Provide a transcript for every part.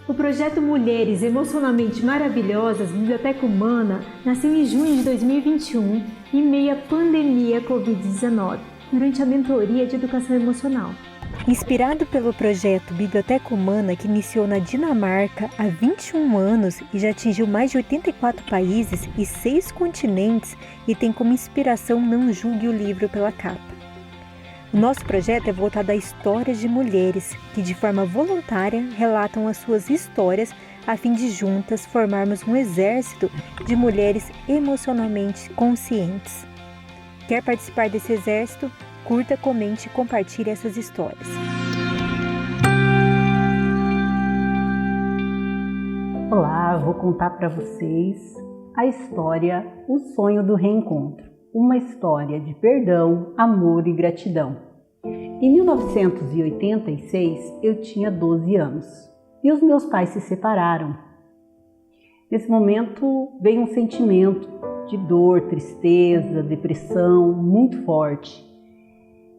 O projeto Mulheres Emocionalmente Maravilhosas Biblioteca Humana nasceu em junho de 2021, em meio à pandemia Covid-19, durante a mentoria de educação emocional. Inspirado pelo projeto Biblioteca Humana, que iniciou na Dinamarca há 21 anos e já atingiu mais de 84 países e 6 continentes, e tem como inspiração Não Julgue o Livro pela Capa. O nosso projeto é voltado a histórias de mulheres que, de forma voluntária, relatam as suas histórias a fim de juntas formarmos um exército de mulheres emocionalmente conscientes. Quer participar desse exército? Curta, comente e compartilhe essas histórias. Olá, vou contar para vocês a história O Sonho do Reencontro. Uma história de perdão, amor e gratidão. Em 1986, eu tinha 12 anos e os meus pais se separaram. Nesse momento veio um sentimento de dor, tristeza, depressão muito forte.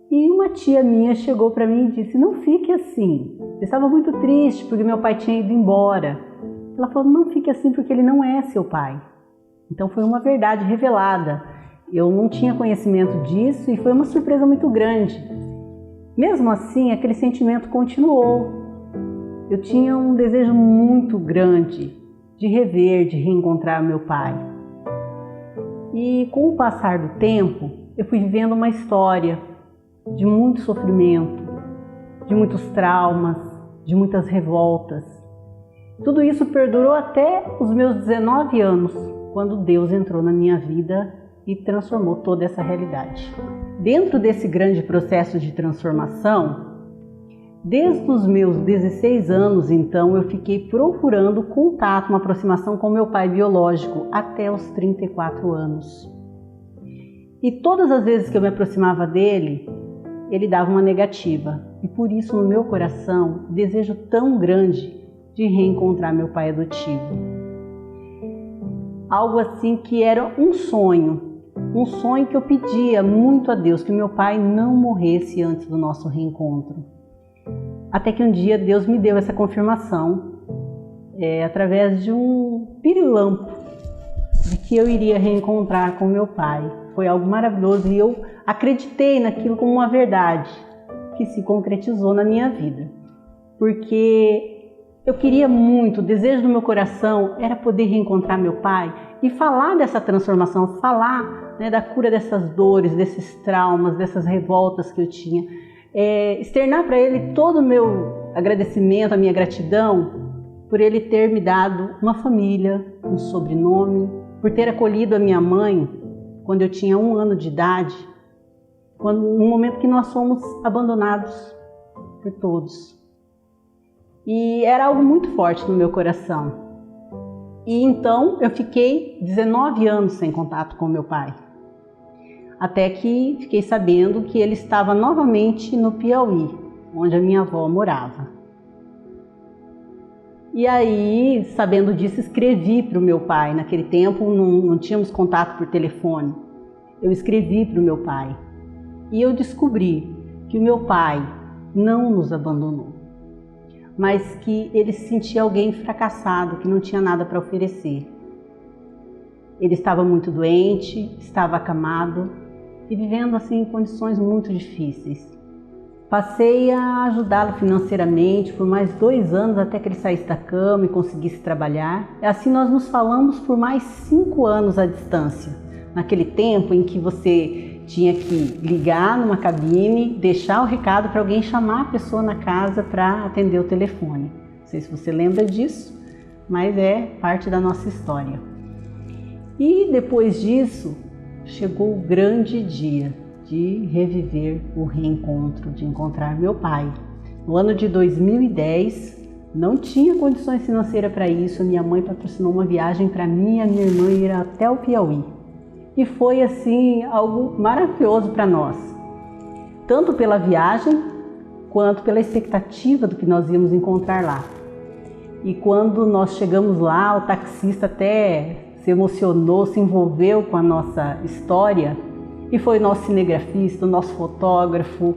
E uma tia minha chegou para mim e disse: não fique assim. Eu estava muito triste porque meu pai tinha ido embora. Ela falou: não fique assim porque ele não é seu pai. Então foi uma verdade revelada. Eu não tinha conhecimento disso e foi uma surpresa muito grande. Mesmo assim, aquele sentimento continuou. Eu tinha um desejo muito grande de rever, de reencontrar meu pai. E com o passar do tempo, eu fui vivendo uma história de muito sofrimento, de muitos traumas, de muitas revoltas. Tudo isso perdurou até os meus 19 anos, quando Deus entrou na minha vida e transformou toda essa realidade. Dentro desse grande processo de transformação, desde os meus 16 anos, então, eu fiquei procurando contato, uma aproximação com meu pai biológico, até os 34 anos. E todas as vezes que eu me aproximava dele, ele dava uma negativa. E por isso, no meu coração, desejo tão grande de reencontrar meu pai adotivo. Algo assim que era um sonho que eu pedia muito a Deus, que meu pai não morresse antes do nosso reencontro. Até que um dia Deus me deu essa confirmação, através de um pirilampo, de que eu iria reencontrar com meu pai. Foi algo maravilhoso e eu acreditei naquilo como uma verdade que se concretizou na minha vida. Porque eu queria muito, o desejo do meu coração era poder reencontrar meu pai e falar dessa transformação, falar da cura dessas dores, desses traumas, dessas revoltas que eu tinha. Externar para ele todo o meu agradecimento, a minha gratidão por ele ter me dado uma família, um sobrenome, por ter acolhido a minha mãe quando eu tinha 1 ano de idade, no momento que nós fomos abandonados por todos. E era algo muito forte no meu coração. E então eu fiquei 19 anos sem contato com meu pai. Até que fiquei sabendo que ele estava novamente no Piauí, onde a minha avó morava. E aí, sabendo disso, escrevi para o meu pai. Naquele tempo não tínhamos contato por telefone. Eu escrevi para o meu pai. E eu descobri que o meu pai não nos abandonou, mas que ele se sentia alguém fracassado, que não tinha nada para oferecer. Ele estava muito doente, estava acamado e vivendo assim em condições muito difíceis. Passei a ajudá-lo financeiramente por mais 2 anos até que ele saísse da cama e conseguisse trabalhar. Assim nós nos falamos por mais 5 anos à distância. Naquele tempo em que você tinha que ligar numa cabine, deixar o recado para alguém chamar a pessoa na casa para atender o telefone. Não sei se você lembra disso, mas é parte da nossa história. E depois disso, chegou o grande dia de reviver o reencontro, de encontrar meu pai. No ano de 2010, não tinha condições financeiras para isso. Minha mãe patrocinou uma viagem para mim e a minha irmã ir até o Piauí. E foi assim algo maravilhoso para nós, tanto pela viagem quanto pela expectativa do que nós íamos encontrar lá. E quando nós chegamos lá, o taxista até se emocionou, se envolveu com a nossa história, e foi nosso cinegrafista, nosso fotógrafo,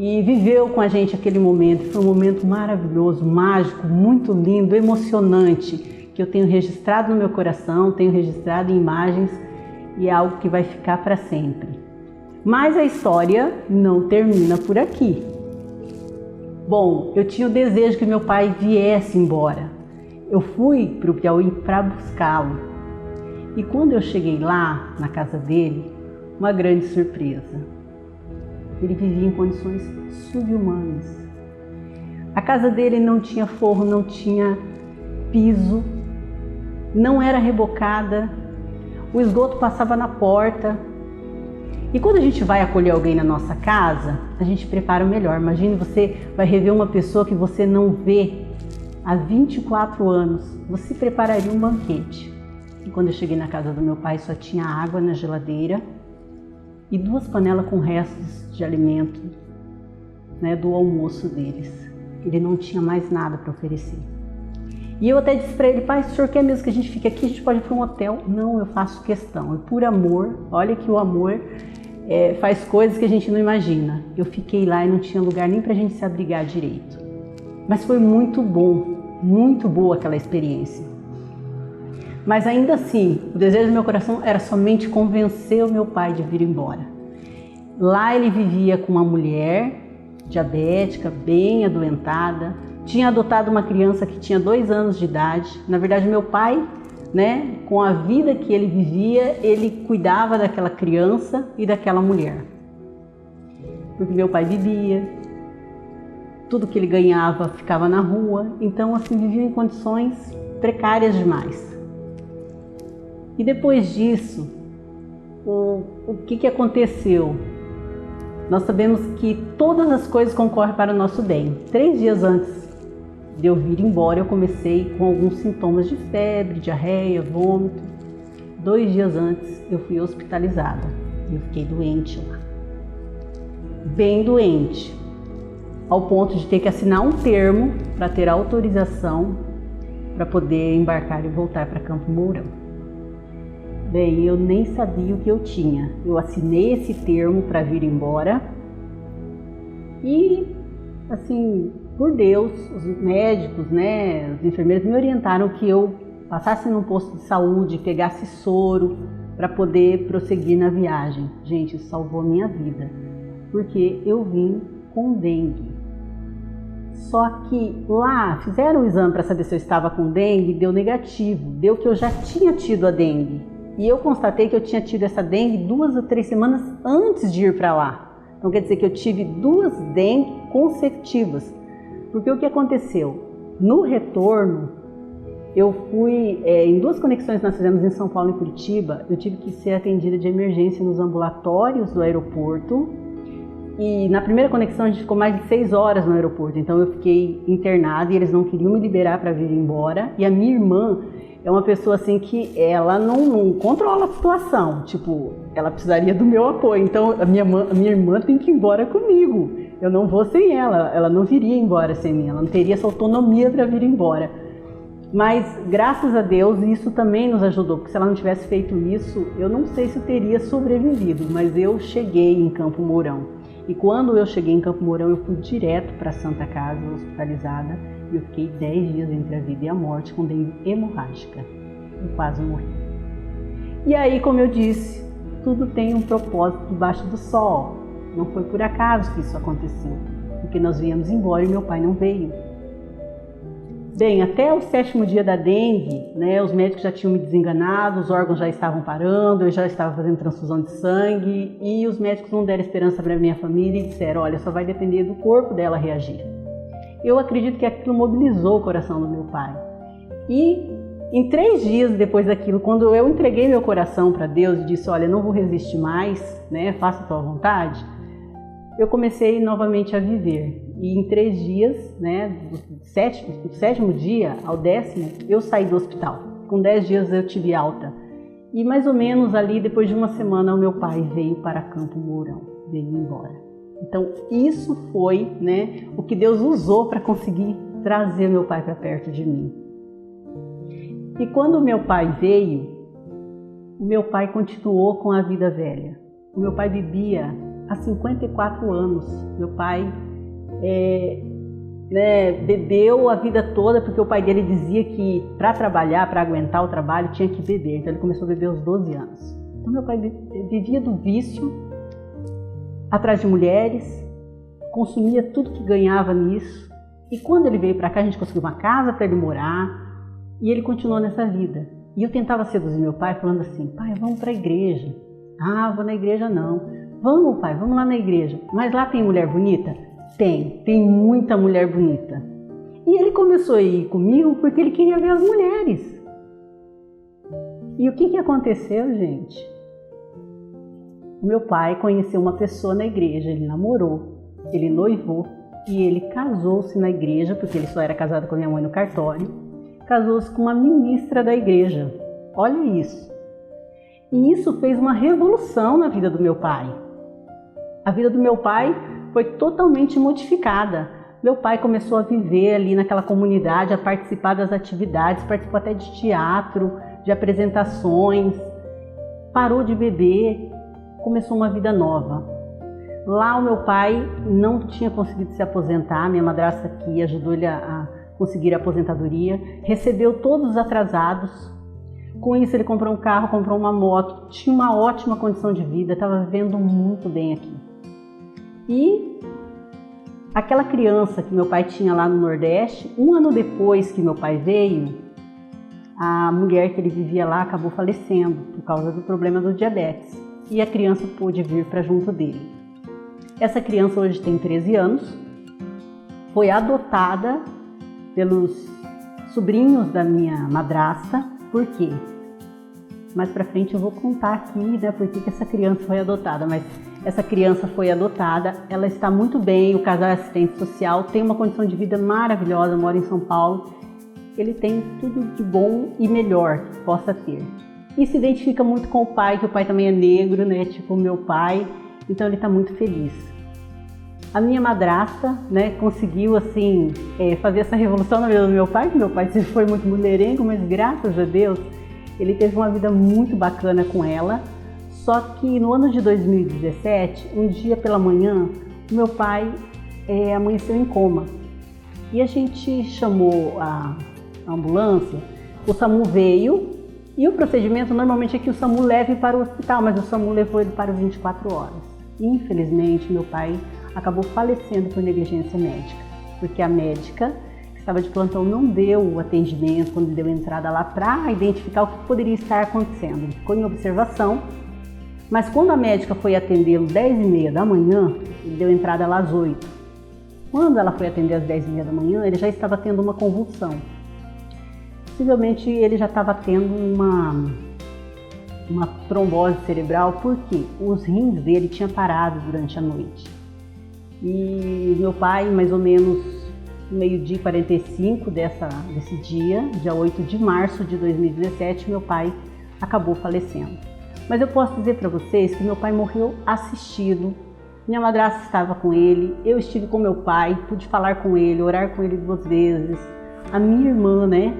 e viveu com a gente aquele momento. Foi um momento maravilhoso, mágico, muito lindo, emocionante, que eu tenho registrado no meu coração, tenho registrado em imagens e é algo que vai ficar para sempre. Mas a história não termina por aqui. Bom, eu tinha o desejo que meu pai viesse embora. Eu fui para o Piauí para buscá-lo. E quando eu cheguei lá, na casa dele, uma grande surpresa. Ele vivia em condições sub-humanas. A casa dele não tinha forro, não tinha piso, não era rebocada, o esgoto passava na porta. E quando a gente vai acolher alguém na nossa casa, a gente prepara o melhor. Imagine, você vai rever uma pessoa que você não vê há 24 anos. Você prepararia um banquete. E quando eu cheguei na casa do meu pai, só tinha água na geladeira e 2 panelas com restos de alimento, né, do almoço deles. Ele não tinha mais nada para oferecer. E eu até disse para ele: pai, se o senhor quer mesmo que a gente fique aqui, a gente pode ir para um hotel? Não, eu faço questão. E por amor, olha que o amor faz coisas que a gente não imagina. Eu fiquei lá e não tinha lugar nem para a gente se abrigar direito. Mas foi muito bom, muito boa aquela experiência. Mas ainda assim, o desejo do meu coração era somente convencer o meu pai de vir embora. Lá ele vivia com uma mulher diabética, bem adoentada, tinha adotado uma criança que tinha 2 anos de idade. Na verdade, meu pai, né, com a vida que ele vivia, ele cuidava daquela criança e daquela mulher. Porque meu pai bebia, tudo que ele ganhava ficava na rua, então assim, vivia em condições precárias demais. E depois disso, o que aconteceu? Nós sabemos que todas as coisas concorrem para o nosso bem. 3 dias antes de eu vir embora, eu comecei com alguns sintomas de febre, diarreia, vômito. 2 dias antes, eu fui hospitalizada. Eu fiquei doente lá. Bem doente. Ao ponto de ter que assinar um termo para ter autorização para poder embarcar e voltar para Campo Mourão. Bem, eu nem sabia o que eu tinha. Eu assinei esse termo para vir embora e, assim, por Deus, os médicos, né, os enfermeiros me orientaram que eu passasse num posto de saúde, pegasse soro para poder prosseguir na viagem. Gente, isso salvou a minha vida, porque eu vim com dengue. Só que lá fizeram o exame para saber se eu estava com dengue, deu negativo, deu que eu já tinha tido a dengue. E eu constatei que eu tinha tido essa dengue 2 ou 3 semanas antes de ir para lá. Então quer dizer que eu tive 2 dengue consecutivas. Porque o que aconteceu? No retorno, eu fui, em 2 conexões que nós fizemos em São Paulo e Curitiba, eu tive que ser atendida de emergência nos ambulatórios do aeroporto. E na primeira conexão a gente ficou mais de 6 horas no aeroporto, então eu fiquei internada e eles não queriam me liberar para vir embora. E a minha irmã é uma pessoa assim que ela não controla a situação, tipo, ela precisaria do meu apoio, então a minha irmã tem que ir embora comigo, eu não vou sem ela não viria embora sem mim, ela não teria essa autonomia para vir embora. Mas graças a Deus isso também nos ajudou, porque se ela não tivesse feito isso, eu não sei se eu teria sobrevivido, mas eu cheguei em Campo Mourão. E quando eu cheguei em Campo Mourão, eu fui direto para a Santa Casa, hospitalizada, e eu fiquei 10 dias entre a vida e a morte com dengue hemorrágica. Eu quase morri. E aí, como eu disse, tudo tem um propósito debaixo do sol. Não foi por acaso que isso aconteceu, porque nós viemos embora e meu pai não veio. Bem, até o 7º dia da dengue, né, os médicos já tinham me desenganado, os órgãos já estavam parando, eu já estava fazendo transfusão de sangue e os médicos não deram esperança para minha família e disseram: olha, só vai depender do corpo dela reagir. Eu acredito que aquilo mobilizou o coração do meu pai. E em 3 dias depois daquilo, quando eu entreguei meu coração para Deus e disse: olha, não vou resistir mais, né, faça a tua vontade, eu comecei novamente a viver. E em 3 dias, né, do 7º dia ao 10º, eu saí do hospital. Com 10 dias eu tive alta. E mais ou menos ali, depois de uma semana, o meu pai veio para Campo Mourão, veio embora. Então isso foi, né, o que Deus usou para conseguir trazer meu pai para perto de mim. E quando o meu pai veio, o meu pai continuou com a vida velha. O meu pai bebia há 54 anos. Meu pai bebeu a vida toda, porque o pai dele dizia que para trabalhar, para aguentar o trabalho, tinha que beber. Então ele começou a beber aos 12 anos. Então meu pai vivia do vício, atrás de mulheres, consumia tudo que ganhava nisso. E quando ele veio para cá, a gente conseguiu uma casa para ele morar, e ele continuou nessa vida. E eu tentava seduzir meu pai falando assim: pai, vamos para a igreja. Ah, vou na igreja não. Vamos, pai, vamos lá na igreja. Mas lá tem mulher bonita? Tem muita mulher bonita. E ele começou a ir comigo porque ele queria ver as mulheres. E o que aconteceu, gente? O meu pai conheceu uma pessoa na igreja, ele namorou, ele noivou e ele casou-se na igreja, porque ele só era casado com a minha mãe no cartório, casou-se com uma ministra da igreja. Olha isso. E isso fez uma revolução na vida do meu pai. A vida do meu pai foi totalmente modificada. Meu pai começou a viver ali naquela comunidade, a participar das atividades, participou até de teatro, de apresentações, parou de beber, começou uma vida nova. Lá o meu pai não tinha conseguido se aposentar, minha madrasta aqui ajudou ele a conseguir a aposentadoria, recebeu todos os atrasados. Com isso ele comprou um carro, comprou uma moto, tinha uma ótima condição de vida, estava vivendo muito bem aqui. E aquela criança que meu pai tinha lá no Nordeste, um ano depois que meu pai veio, a mulher que ele vivia lá acabou falecendo por causa do problema do diabetes. E a criança pôde vir para junto dele. Essa criança hoje tem 13 anos, foi adotada pelos sobrinhos da minha madrasta. Por quê? Mais pra frente eu vou contar aqui, né, por que essa criança foi adotada, mas essa criança foi adotada, ela está muito bem, o casal é assistente social, tem uma condição de vida maravilhosa, mora em São Paulo, ele tem tudo de bom e melhor que possa ter. E se identifica muito com o pai, que o pai também é negro, né, tipo o meu pai, então ele está muito feliz. A minha madrasta, né, conseguiu assim fazer essa revolução na vida do meu pai, que meu pai sempre foi muito mulherengo, mas graças a Deus ele teve uma vida muito bacana com ela. Só que no ano de 2017, um dia pela manhã, o meu pai amanheceu em coma. E a gente chamou a ambulância, o SAMU veio, e o procedimento normalmente é que o SAMU leve para o hospital, mas o SAMU levou ele para 24 horas. E, infelizmente, meu pai acabou falecendo por negligência médica, porque a médica que estava de plantão não deu o atendimento quando deu entrada lá para identificar o que poderia estar acontecendo. Ele ficou em observação, mas quando a médica foi atendê-lo às 10h30 da manhã, ele deu entrada lá às 8h. Quando ela foi atender às 10h30 da manhã, ele já estava tendo uma convulsão. Possivelmente ele já estava tendo uma trombose cerebral, porque os rins dele tinham parado durante a noite. E meu pai, mais ou menos meio-dia 45 desse dia 8 de março de 2017, meu pai acabou falecendo. Mas eu posso dizer para vocês que meu pai morreu assistido. Minha madrasta estava com ele, eu estive com meu pai, pude falar com ele, orar com ele 2 vezes. A minha irmã, né,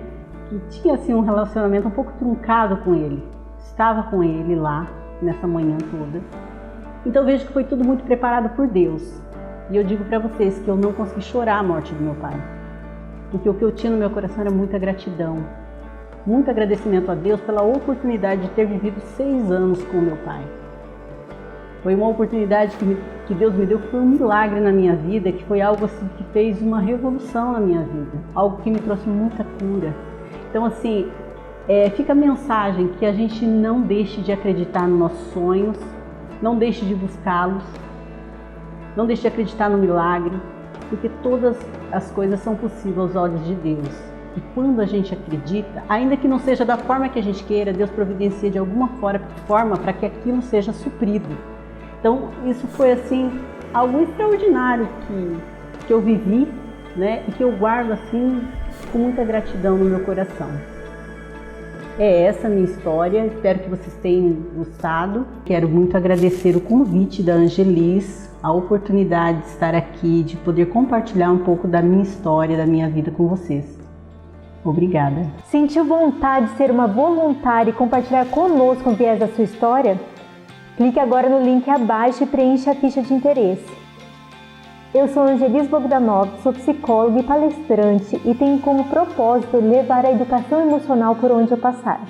que tinha assim um relacionamento um pouco truncado com ele, estava com ele lá nessa manhã toda. Então vejo que foi tudo muito preparado por Deus. E eu digo para vocês que eu não consegui chorar a morte do meu pai, porque o que eu tinha no meu coração era muita gratidão, muito agradecimento a Deus pela oportunidade de ter vivido 6 anos com o meu pai. Foi uma oportunidade que Deus me deu, que foi um milagre na minha vida, que foi algo assim que fez uma revolução na minha vida, algo que me trouxe muita cura. Então assim, fica a mensagem que a gente não deixe de acreditar nos nossos sonhos, não deixe de buscá-los, não deixe de acreditar no milagre, porque todas as coisas são possíveis aos olhos de Deus. E quando a gente acredita, ainda que não seja da forma que a gente queira, Deus providencia de alguma forma para que aquilo seja suprido. Então isso foi assim algo extraordinário que eu vivi, né, e que eu guardo assim com muita gratidão no meu coração. É essa a minha história, espero que vocês tenham gostado. Quero muito agradecer o convite da Angelis, a oportunidade de estar aqui, de poder compartilhar um pouco da minha história, da minha vida com vocês. Obrigada. Sentiu vontade de ser uma voluntária e compartilhar conosco um viés da sua história? Clique agora no link abaixo e preencha a ficha de interesse. Eu sou Angelis Bogdanov, sou psicóloga e palestrante e tenho como propósito levar a educação emocional por onde eu passar.